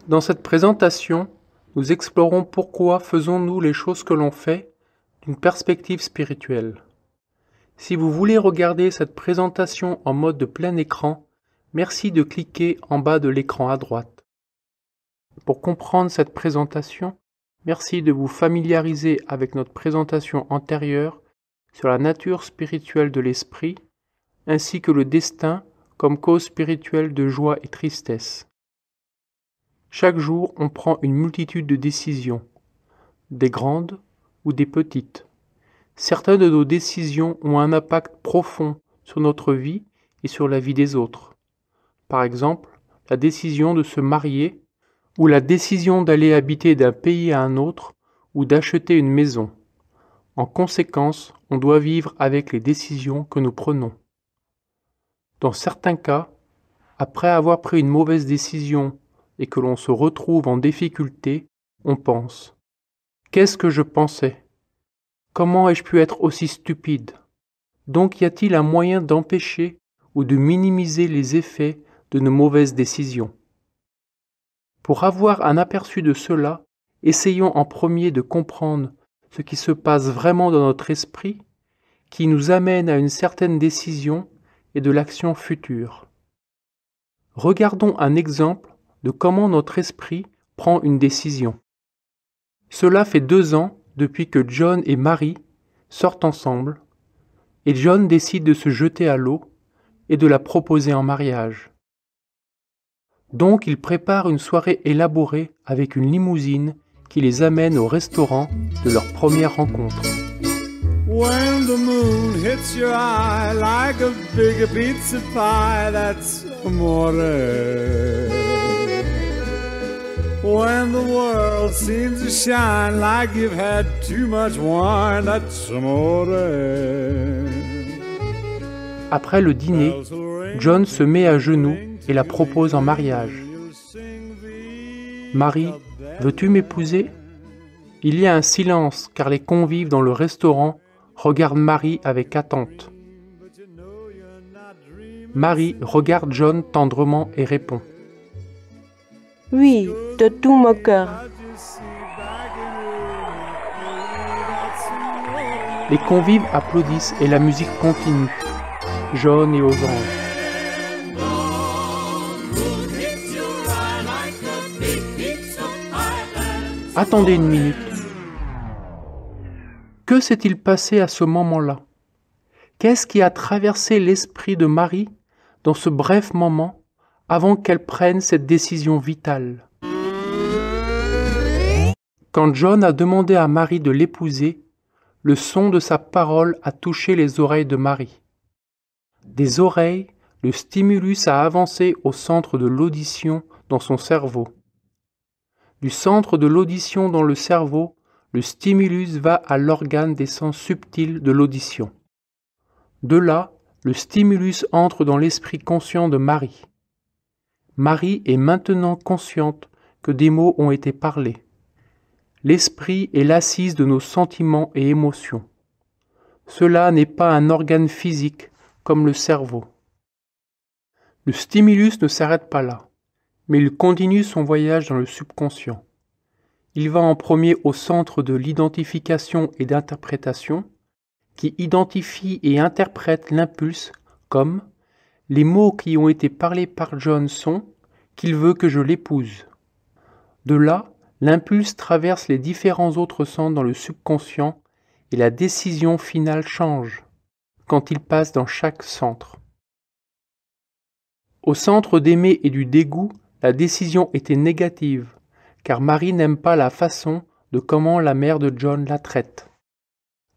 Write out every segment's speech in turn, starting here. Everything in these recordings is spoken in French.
Dans cette présentation, nous explorons pourquoi faisons-nous les choses que l'on fait d'une perspective spirituelle. Si vous voulez regarder cette présentation en mode de plein écran, merci de cliquer en bas de l'écran à droite. Pour comprendre cette présentation, merci de vous familiariser avec notre présentation antérieure sur la nature spirituelle de l'esprit, ainsi que le destin comme cause spirituelle de joie et tristesse. Chaque jour, on prend une multitude de décisions, des grandes ou des petites. Certaines de nos décisions ont un impact profond sur notre vie et sur la vie des autres. Par exemple, la décision de se marier ou la décision d'aller habiter d'un pays à un autre ou d'acheter une maison. En conséquence, on doit vivre avec les décisions que nous prenons. Dans certains cas, après avoir pris une mauvaise décision et que l'on se retrouve en difficulté, on pense « Qu'est-ce que je pensais ? Comment ai-je pu être aussi stupide ?» Donc y a-t-il un moyen d'empêcher ou de minimiser les effets de nos mauvaises décisions ? Pour avoir un aperçu de cela, essayons en premier de comprendre ce qui se passe vraiment dans notre esprit, qui nous amène à une certaine décision et de l'action future. Regardons un exemple de comment notre esprit prend une décision. Cela fait 2 ans depuis que John et Marie sortent ensemble, et John décide de se jeter à l'eau et de la proposer en mariage. Donc il prépare une soirée élaborée avec une limousine qui les amène au restaurant de leur première rencontre. When the moon hits your eye like a big pizza pie, that's amore. When the world seems to shine like you've had too much wine, that's amore. Après le dîner, John se met à genoux et la propose en mariage. Marie, veux-tu m'épouser ? Il y a un silence car les convives dans le restaurant regardent Marie avec attente. Marie regarde John tendrement et répond « Oui, de tout mon cœur. » Les convives applaudissent et la musique continue, jaune et aux anges. Attendez une minute. Que s'est-il passé à ce moment-là ? Qu'est-ce qui a traversé l'esprit de Marie dans ce bref moment avant qu'elle prenne cette décision vitale ? Quand John a demandé à Marie de l'épouser, le son de sa parole a touché les oreilles de Marie. Des oreilles, le stimulus a avancé au centre de l'audition dans son cerveau. Du centre de l'audition dans le cerveau, le stimulus va à l'organe des sens subtils de l'audition. De là, le stimulus entre dans l'esprit conscient de Marie. Marie est maintenant consciente que des mots ont été parlés. L'esprit est l'assise de nos sentiments et émotions. Cela n'est pas un organe physique comme le cerveau. Le stimulus ne s'arrête pas là, mais il continue son voyage dans le subconscient. Il va en premier au centre de l'identification et d'interprétation, qui identifie et interprète l'impulse comme « les mots qui ont été parlés par John sont qu'il veut que je l'épouse ». De là, l'impulse traverse les différents autres centres dans le subconscient et la décision finale change quand il passe dans chaque centre. Au centre d'aimer et du dégoût, la décision était négative, car Marie n'aime pas la façon de comment la mère de John la traite.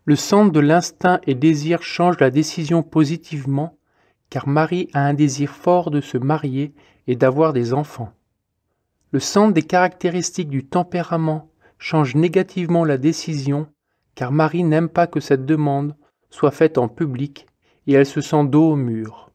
Le centre de l'instinct et désir change la décision positivement, car Marie a un désir fort de se marier et d'avoir des enfants. Le centre des caractéristiques du tempérament change négativement la décision, car Marie n'aime pas que cette demande soit faite en public et elle se sent dos au mur.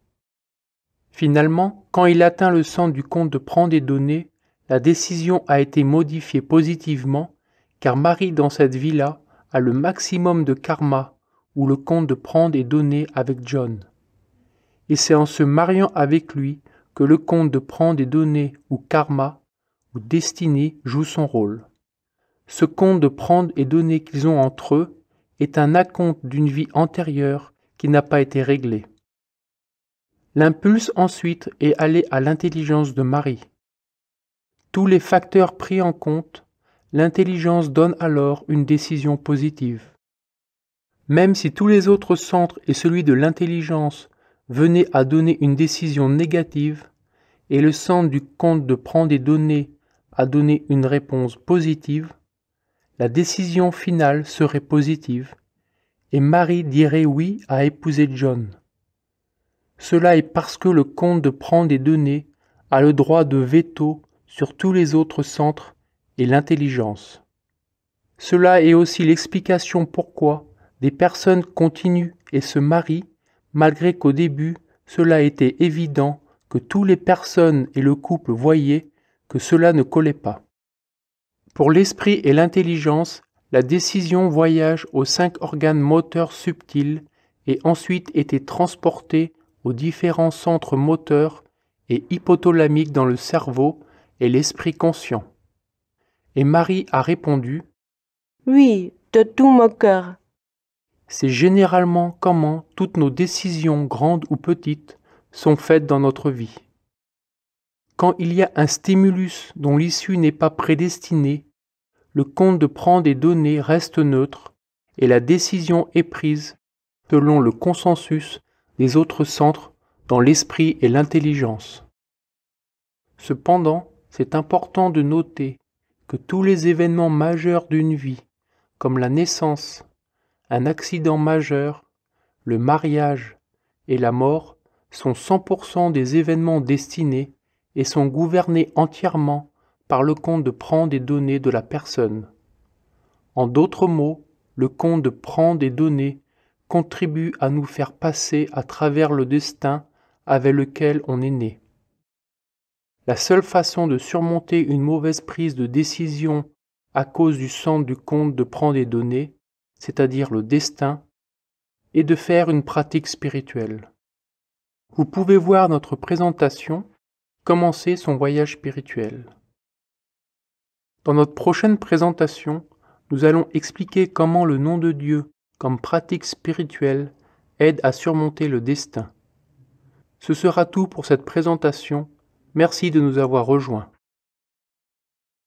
Finalement, quand il atteint le centre du compte de prendre et donner, la décision a été modifiée positivement, car Marie dans cette vie-là a le maximum de karma ou le compte de prendre et donner avec John. Et c'est en se mariant avec lui que le compte de prendre et donner ou karma ou destinée joue son rôle. Ce compte de prendre et donner qu'ils ont entre eux est un acompte d'une vie antérieure qui n'a pas été réglée. L'impulse ensuite est allé à l'intelligence de Marie. Tous les facteurs pris en compte, l'intelligence donne alors une décision positive. Même si tous les autres centres et celui de l'intelligence venaient à donner une décision négative, et le centre du compte de prendre et donner a donné une réponse positive, la décision finale serait positive, et Marie dirait oui à épouser John. Cela est parce que le compte de prendre et donner a le droit de veto sur tous les autres centres et l'intelligence. Cela est aussi l'explication pourquoi des personnes continuent et se marient malgré qu'au début cela était évident que toutes les personnes et le couple voyaient que cela ne collait pas. Pour l'esprit et l'intelligence, la décision voyage aux 5 organes moteurs subtils et ensuite était transportée aux différents centres moteurs et hypothalamiques dans le cerveau et l'esprit conscient. Et Marie a répondu « Oui, de tout mon cœur. » C'est généralement comment toutes nos décisions, grandes ou petites, sont faites dans notre vie. Quand il y a un stimulus dont l'issue n'est pas prédestinée, le compte de prendre et donner reste neutre et la décision est prise selon le consensus des autres centres dans l'esprit et l'intelligence. Cependant, c'est important de noter que tous les événements majeurs d'une vie, comme la naissance, un accident majeur, le mariage et la mort, sont 100% des événements destinés et sont gouvernés entièrement par le compte de prendre et donner de la personne. En d'autres mots, le compte de prendre et donner contribue à nous faire passer à travers le destin avec lequel on est né. La seule façon de surmonter une mauvaise prise de décision à cause du centre du compte de prendre et donner, c'est-à-dire le destin, est de faire une pratique spirituelle. Vous pouvez voir notre présentation « Commencer son voyage spirituel ». Dans notre prochaine présentation, nous allons expliquer comment le nom de Dieu, comme pratique spirituelle, aide à surmonter le destin. Ce sera tout pour cette présentation. Merci de nous avoir rejoints.